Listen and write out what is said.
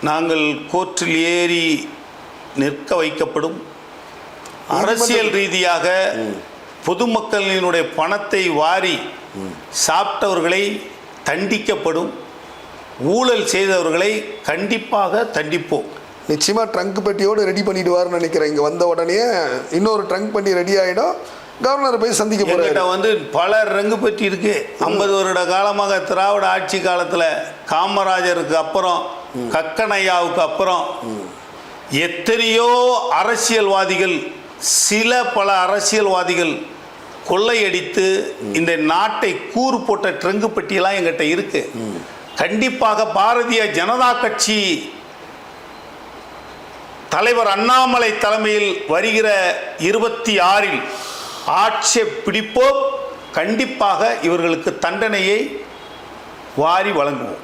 நாங்கள் கோர்ட்டில் ஏறி நிற்க வைக்கப்படும். அரசியல் ரீதியாக பொதுமக்களினுடைய பணத்தை வாரி சாப்பிட்டவர்களை தண்டிக்கப்படும். ஊழல் செய்தவர்களை கண்டிப்பாக தண்டிப்போம். நிச்சயமாக ட்ரங்க் பெட்டியோடு ரெடி பண்ணிடுவார்னு நினைக்கிறேன். இங்கே வந்த உடனே இன்னொரு ட்ரங்க் பெட்டி ரெடி ஆகிடும். கவர்னரை போய் சந்திக்க போகிறார். பல ரங்கு பெட்டி இருக்கு. 50 வருட காலமாக திராவிட ஆட்சி காலத்தில் காமராஜருக்கு அப்புறம் கக்கனையாவுக்கு அப்புறம் எத்தனையோ அரசியல்வாதிகள், பல அரசியல்வாதிகள் கொள்ளையடித்து இந்த நாட்டை கூறு போட்ட ட்ரங்கு பெட்டியெல்லாம் எங்கிட்ட இருக்கு. கண்டிப்பாக பாரதிய ஜனதா கட்சி தலைவர் அண்ணாமலை தலைமையில் வருகிற 26 ஆட்சி பிடிப்போம். கண்டிப்பாக இவர்களுக்கு தண்டனையை வாரி வழங்குவோம்.